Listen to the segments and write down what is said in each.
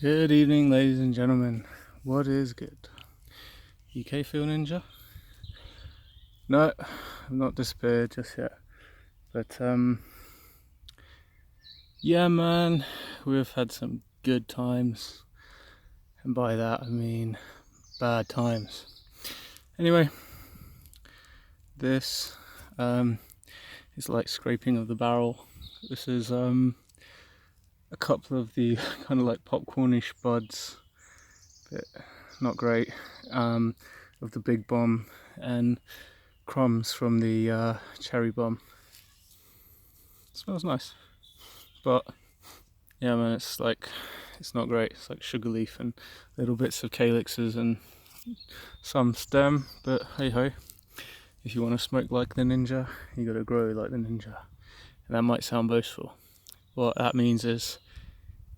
Good evening, ladies and gentlemen. What is good? UK Feel Ninja? No, I've not disappeared just yet. But yeah, man, we've had some good times, and by that I mean bad times. Anyway, this is like scraping of the barrel. This is a couple of the kind of like popcornish buds, but not great, of the big bomb, and crumbs from the cherry bomb. It smells nice, but yeah, man, it's not great. It's like sugar leaf and little bits of calyxes and some stem, but hey ho, if you want to smoke like the ninja, you gotta grow like the ninja. And that might sound boastful. What that means is,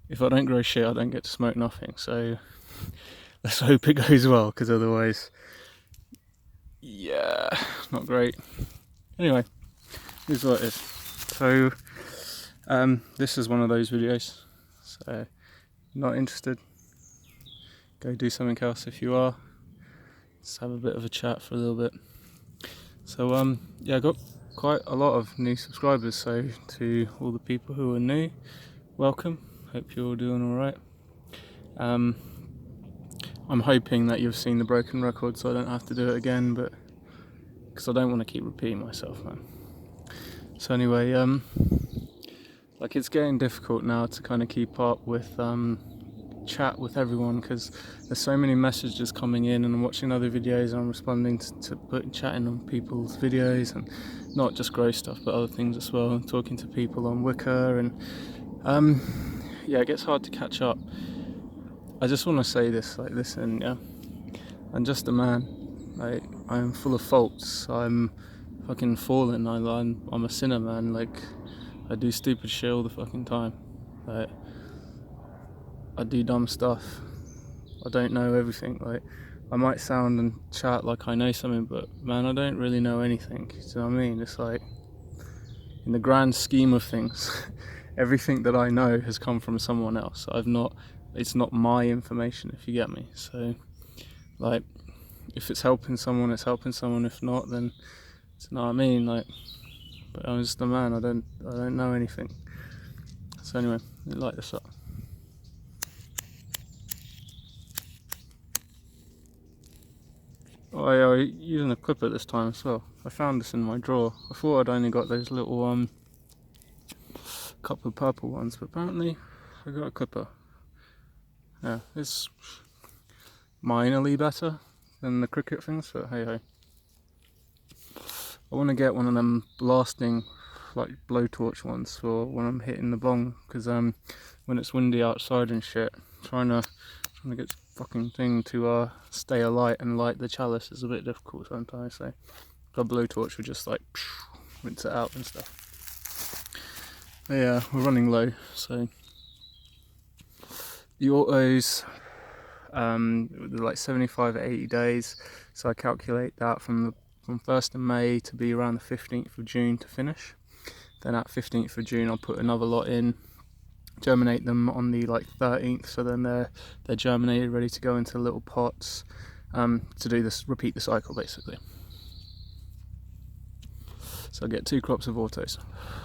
if I don't grow shit, I don't get to smoke nothing. So let's hope it goes well, because otherwise, yeah, not great. Anyway, here's what it is. So this is one of those videos. So not interested, go do something else. If you are, let's have a bit of a chat for a little bit. So yeah, I got quite a lot of new subscribers, so to all the people who are new, welcome. Hope you're all doing alright. I'm hoping that you've seen the broken record so I don't have to do it again, but because I don't want to keep repeating myself, man. So anyway, like it's getting difficult now to kind of keep up with chat with everyone, because there's so many messages coming in, and I'm watching other videos and I'm responding to chatting on people's videos, and not just gross stuff but other things as well, and talking to people on Wicker, and yeah, it gets hard to catch up. I just want to say this, like, listen, yeah, I'm just a man. Like, I'm full of faults. I'm fucking fallen. I'm a sinner, man. Like, I do stupid shit all the fucking time. Like, I do dumb stuff. I don't know everything. Like, I might sound and chat like I know something, but man, I don't really know anything. Do you know what I mean? It's like, in the grand scheme of things, everything that I know has come from someone else. It's not my information, if you get me. So, like, if it's helping someone, it's helping someone. If not, then, you know what I mean? Like, but I'm just a man. I don't know anything. So anyway, light this up. Oh yeah, I'm using a clipper this time as well. I found this in my drawer. I thought I'd only got those little couple of purple ones, but apparently I got a clipper. Yeah, it's minorly better than the cricket things, but hey ho. I want to get one of them blasting, like, blowtorch ones for when I'm hitting the bong, because when it's windy outside and shit, trying to get this fucking thing to stay alight and light the chalice is a bit difficult sometimes. So a blowtorch would just like rinse it out and stuff. But yeah, we're running low, so the autos, they're like 75 or 80 days, so I calculate that from 1st of May to be around the 15th of June to finish. Then at 15th of June I'll put another lot in, germinate them on the 13th, so then they're germinated, ready to go into little pots, to do this, repeat the cycle basically. So I get 2 crops of autos.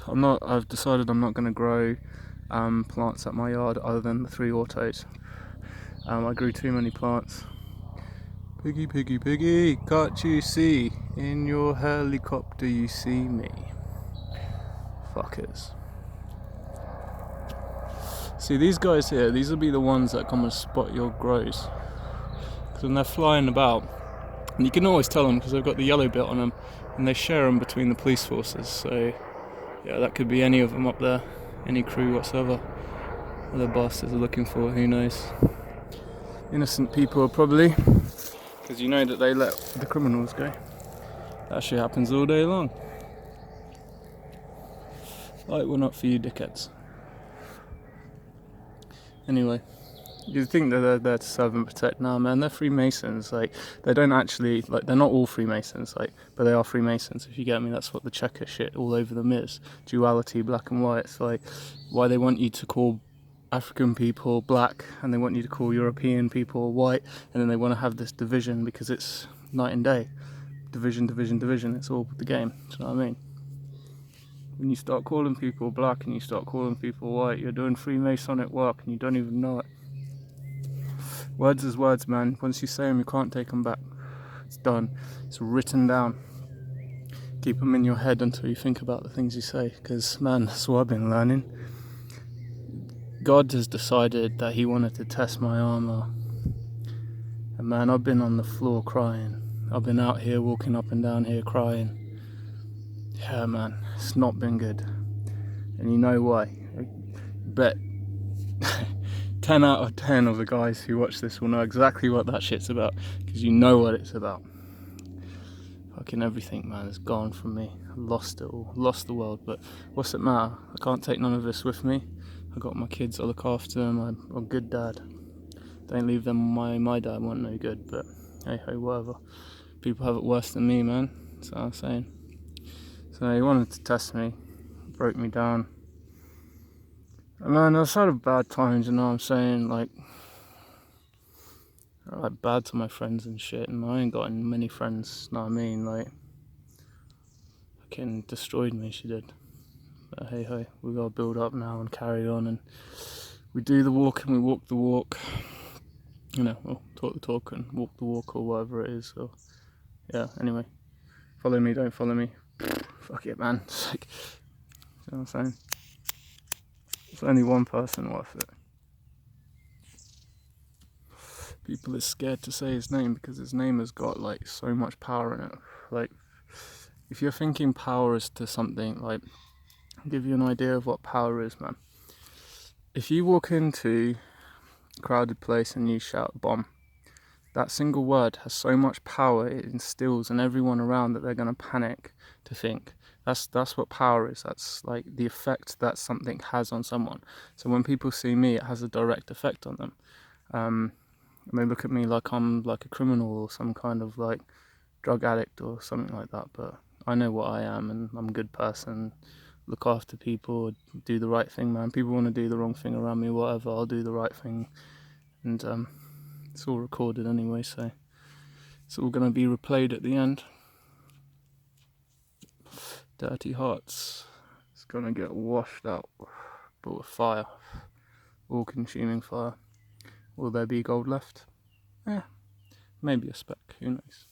I've decided I'm not going to grow plants at my yard other than the 3 autos. I grew too many plants. Piggy, piggy, piggy, can't you see? In your helicopter you see me. Fuckers. See, these guys here, these will be the ones that come and spot your grows. Because when they're flying about, and you can always tell them because they've got the yellow bit on them, and they share them between the police forces. So yeah, that could be any of them up there, any crew whatsoever. What the bastards are looking for, who knows. Innocent people probably, because you know that they let the criminals go. That shit happens all day long. Like, well, not for you dickheads. Anyway, you think that they're there to serve and protect? Nah, man, they're Freemasons. Like, they don't actually, like, they're not all Freemasons, like, but they are Freemasons, if you get me. That's what the checker shit all over them is. Duality, black and white. It's like why they want you to call African people black, and they want you to call European people white, and then they want to have this division because it's night and day. Division, division, division. It's all the game. Do you know what I mean? When you start calling people black and you start calling people white, you're doing Freemasonic work and you don't even know it. Words is words, man. Once you say them, you can't take them back. It's done. It's written down. Keep them in your head until you think about the things you say, because, man, that's what I've been learning. God has decided that he wanted to test my armour. And, man, I've been on the floor crying. I've been out here walking up and down here crying. Yeah, man, it's not been good. And you know why? I bet 10 out of 10 of the guys who watch this will know exactly what that shit's about, because you know what it's about. Fucking everything, man, is gone from me. I lost it all, lost the world, but what's it matter? I can't take none of this with me. I got my kids, I look after them, I'm a good dad. Don't leave them, my dad wasn't no good, but hey, whatever. People have it worse than me, man, that's what I'm saying. So he wanted to test me, broke me down. And man, I've had bad times, you know what I'm saying, like bad to my friends and shit, and I ain't got many friends, you know what I mean, like, fucking destroyed me, she did. But hey, we gotta build up now and carry on, and we do the walk and we walk the walk, you know, we'll talk the talk and walk the walk, or whatever it is. So yeah, anyway, follow me, don't follow me, fuck it, man. It's like, you know what I'm saying, there's only one person worth it. People are scared to say his name because his name has got like so much power in it. Like, if you're thinking power is to something, like, I'll give you an idea of what power is, man. If you walk into a crowded place and you shout bomb, that single word has so much power, it instills in everyone around that they're going to panic to think. That's what power is. That's like the effect that something has on someone. So when people see me, it has a direct effect on them. They look at me like I'm like a criminal or some kind of like drug addict or something like that, but I know what I am, and I'm a good person, look after people, do the right thing, man. People want to do the wrong thing around me, whatever, I'll do the right thing. And it's all recorded anyway, so it's all going to be replayed at the end. Dirty hearts, it's going to get washed out, but with fire, all consuming fire. Will there be gold left? Yeah, maybe a speck, who knows?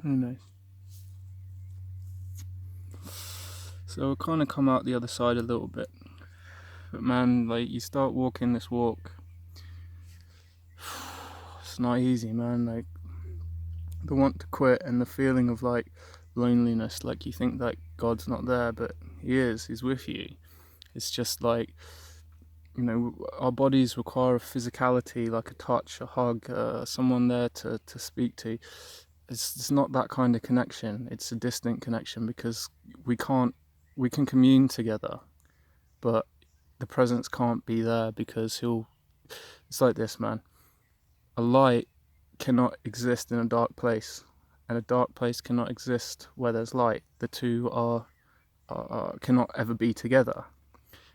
Who knows? So I'll kind of come out the other side a little bit. But man, like, you start walking this walk, it's not easy, man. Like, the want to quit and the feeling of like loneliness, like you think that God's not there, but he is, he's with you. It's just like, you know, our bodies require a physicality, like a touch, a hug, someone there to speak to. It's not that kind of connection. It's a distant connection because we can commune together, but the presence can't be there because it's like this, man. A light cannot exist in a dark place, and a dark place cannot exist where there's light. The two cannot ever be together,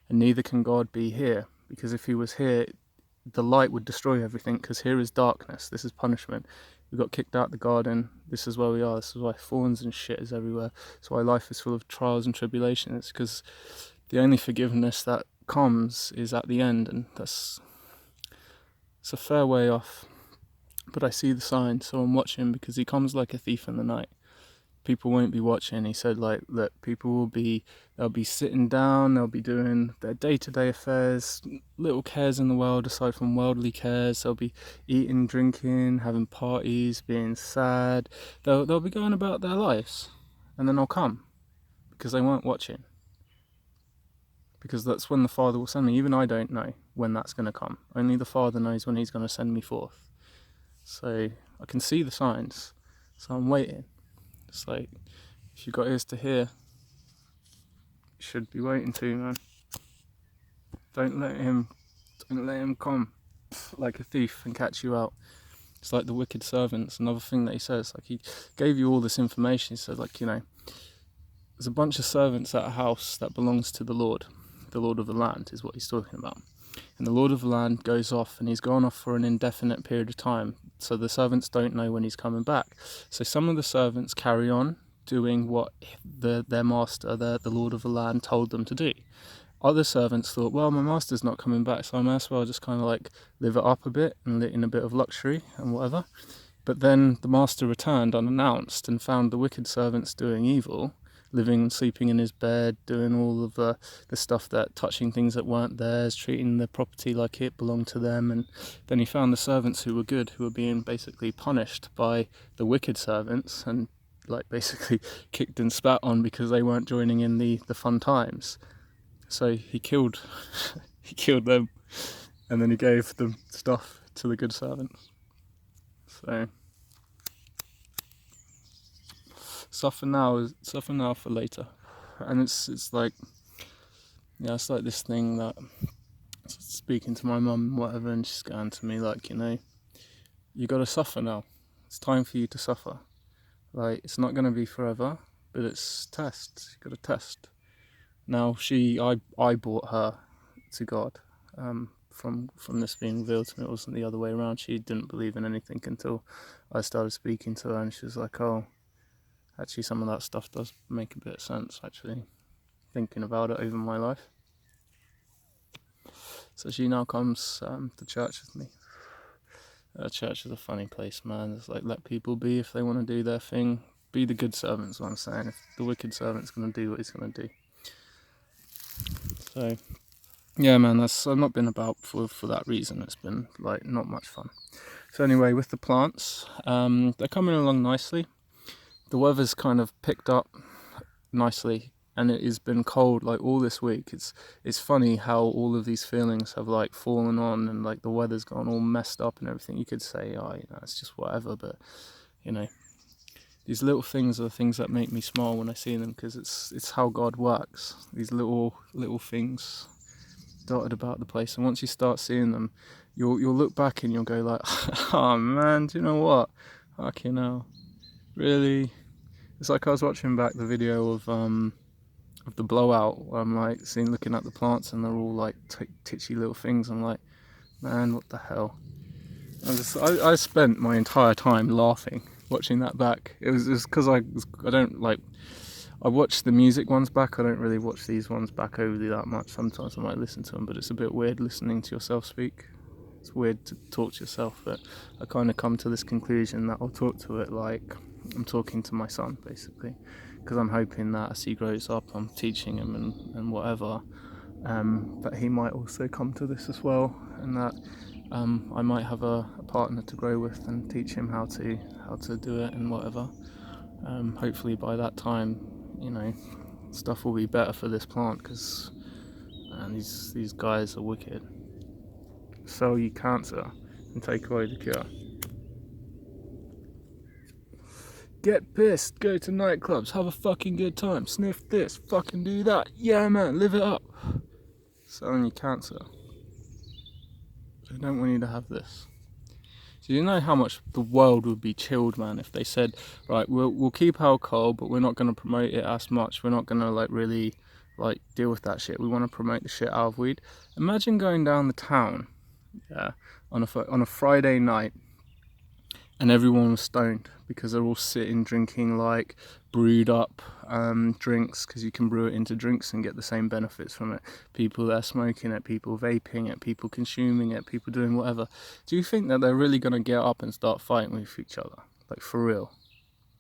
and neither can God be here, because if he was here, the light would destroy everything, because here is darkness. This is punishment. We got kicked out the garden. This is where we are. This is why thorns and shit is everywhere. That's why life is full of trials and tribulations, because the only forgiveness that comes is at the end, and it's a fair way off. But I see the sign, so I'm watching, because he comes like a thief in the night. People won't be watching. He said, like, look, they'll be sitting down, they'll be doing their day-to-day affairs, little cares in the world aside from worldly cares. They'll be eating, drinking, having parties, being sad. They'll be going about their lives, and then I'll come, because they weren't watching. Because that's when the Father will send me. Even I don't know when that's going to come. Only the Father knows when he's going to send me forth. So I can see the signs, so I'm waiting. It's like, if you've got ears to hear, you should be waiting to, man. Don't let him come like a thief and catch you out. It's like the wicked servants. Another thing that he says, like, he gave you all this information. He said, like, you know, there's a bunch of servants at a house that belongs to the Lord of the land, is what he's talking about. and the lord of the land goes off, and he's gone off for an indefinite period of time, so the servants don't know when he's coming back. So some of the servants carry on doing what their master, the lord of the land, told them to do. Other servants thought, well, my master's not coming back, so I may as well just kind of like live it up a bit and live in a bit of luxury and whatever. But then the master returned unannounced and found the wicked servants doing evil, living and sleeping in his bed, doing all of the stuff, that touching things that weren't theirs, treating the property like it belonged to them. And then he found the servants who were good, who were being basically punished by the wicked servants and like basically kicked and spat on because they weren't joining in the fun times. So he killed he killed them, and then he gave them stuff to the good servants. So suffer now for later. And it's like, yeah, it's like this thing that, speaking to my mum and whatever, and she's going to me like, you gotta suffer now. It's time for you to suffer. Like, it's not gonna be forever, but it's tests. You gotta test. Now I brought her to God. From this being revealed to me, it wasn't the other way around. She didn't believe in anything until I started speaking to her, and she was like, oh, actually some of that stuff does make a bit of sense, actually, thinking about it over my life. So she now comes to church with me. Church is a funny place, man. It's like, let people be if they want to do their thing. Be the good servant is what I'm saying. If the wicked servant's going to do what he's going to do. So, yeah, man, I've not been about for that reason. It's been, like, not much fun. So anyway, with the plants, they're coming along nicely. The weather's kind of picked up nicely, and it has been cold like all this week. It's funny how all of these feelings have like fallen on, and like the weather's gone all messed up and everything. You could say, oh, it's just whatever, but these little things are the things that make me smile when I see them, because it's how God works. These little things dotted about the place, and once you start seeing them, you'll look back and you'll go like, oh man, do you know what? Fucking hell, really? It's like I was watching back the video of the blowout, where I'm like looking at the plants and they're all like titchy little things. I'm like, man, what the hell? I spent my entire time laughing watching that back. It was because I watch the music ones back. I don't really watch these ones back overly that much. Sometimes I might listen to them, but it's a bit weird listening to yourself speak. It's weird to talk to yourself, but I kind of come to this conclusion that I'll talk to it like I'm talking to my son, basically, because I'm hoping that as he grows up, I'm teaching him and whatever, that he might also come to this as well, and that I might have a partner to grow with and teach him how to do it and whatever. Hopefully by that time, stuff will be better for this plant, because these guys are wicked. Sell you cancer and take away the cure. Get pissed, go to nightclubs, have a fucking good time, sniff this, fucking do that. Yeah, man, live it up. Selling you cancer. I don't want you to have this. So you know how much the world would be chilled, man, if they said, right, we'll keep alcohol, but we're not going to promote it as much. We're not going to really deal with that shit. We want to promote the shit out of weed. Imagine going down the town, on a Friday night, and everyone was stoned because they're all sitting drinking like brewed up drinks, because you can brew it into drinks and get the same benefits from it. People that are smoking it, people vaping it, people consuming it, people doing whatever. Do you think that they're really going to get up and start fighting with each other? Like, for real?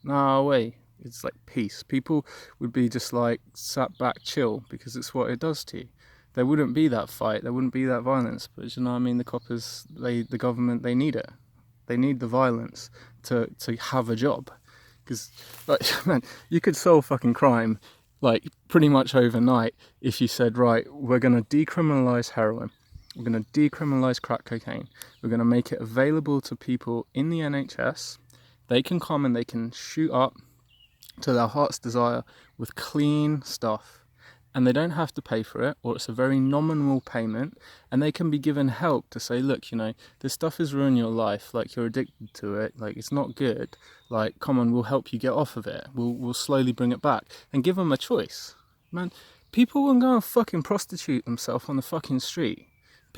No way. It's like peace. People would be just like sat back, chill, because it's what it does to you. There wouldn't be that fight, there wouldn't be that violence, but you know what I mean? The coppers, the government, they need it. They need the violence to have a job. Because, like, man, you could solve fucking crime, like, pretty much overnight if you said, right, we're going to decriminalise heroin. We're going to decriminalise crack cocaine. We're going to make it available to people in the NHS. They can come and they can shoot up to their heart's desire with clean stuff. And they don't have to pay for it, or it's a very nominal payment, and they can be given help to say, look, this stuff is ruining your life, like, you're addicted to it, like, it's not good, like, come on, we'll help you get off of it, we'll slowly bring it back, and give them a choice. Man, people won't go and fucking prostitute themselves on the fucking street.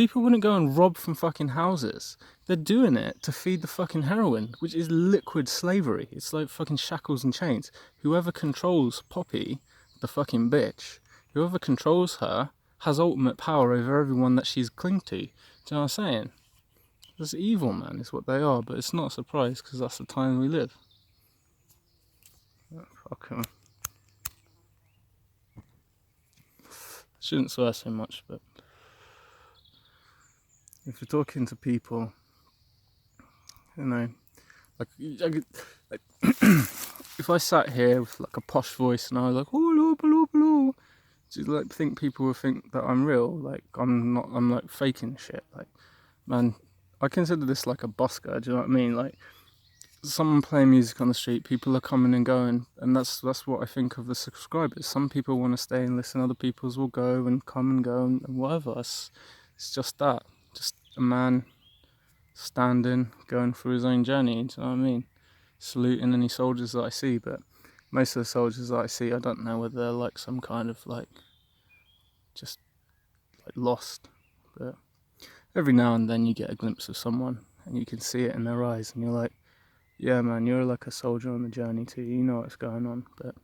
People wouldn't go and rob from fucking houses. They're doing it to feed the fucking heroin, which is liquid slavery. It's like fucking shackles and chains. Whoever controls Poppy, the fucking bitch, whoever controls her has ultimate power over everyone that she's clinged to. Do you know what I'm saying? It's evil, man, is what they are, but it's not a surprise because that's the time we live. Oh, fuck 'em. Shouldn't swear so much, but if you're talking to people, you know, like if I sat here with like a posh voice and I was like, oh, blah, blah, do you like think people would think that I'm real? Like I'm not. I'm like faking shit. Like, man, I consider this like a busker. Do you know what I mean? Like, someone playing music on the street, people are coming and going, and that's what I think of the subscribers. Some people want to stay and listen, other people's will go and come and go and whatever. It's just that, just a man standing, going through his own journey. Do you know what I mean? Saluting any soldiers that I see, but most of the soldiers that I see, I don't know whether they're like some kind of like just like lost, but every now and then you get a glimpse of someone and you can see it in their eyes, and you're like, yeah, man, you're like a soldier on the journey too. You know what's going on, but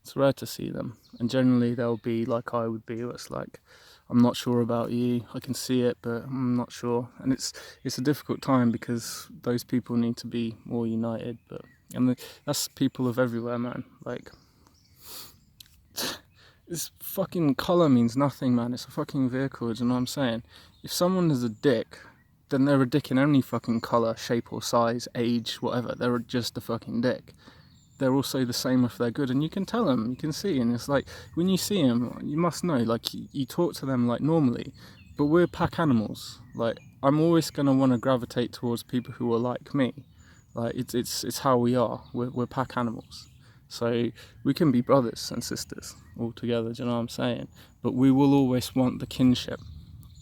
it's rare to see them. And generally, they'll be like I would be. Where it's like, I'm not sure about you. I can see it, but I'm not sure. And it's a difficult time because those people need to be more united. But that's people of everywhere, man. Like, this fucking colour means nothing, man. It's a fucking vehicle. Do you know what I'm saying? If someone is a dick, then they're a dick in any fucking colour, shape or size, age, whatever. They're just a fucking dick. They're also the same if they're good, and you can tell them, you can see, and it's like, when you see them, you must know, like, you talk to them like normally, but we're pack animals. Like, I'm always going to want to gravitate towards people who are like me. Like, it's how we are. We're pack animals. So we can be brothers and sisters all together, do you know what I'm saying? But we will always want the kinship,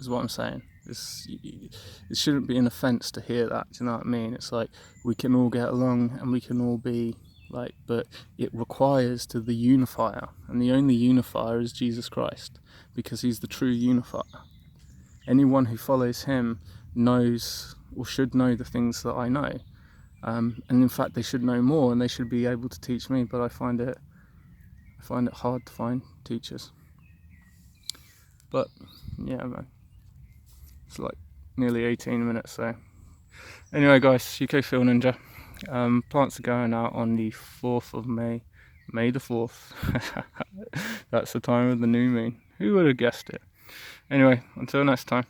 is what I'm saying. It shouldn't be an offence to hear that, do you know what I mean? It's like, we can all get along and we can all be like, but it requires to the unifier, and the only unifier is Jesus Christ, because he's the true unifier. Anyone who follows him knows or should know the things that I know, and in fact they should know more, and they should be able to teach me, but I find it hard to find teachers. But yeah, man, it's like nearly 18 minutes. So anyway, guys, UK Field Ninja. Plants are going out on the 4th of May. May the 4th. That's the time of the new moon. Who would have guessed it? Anyway, until next time.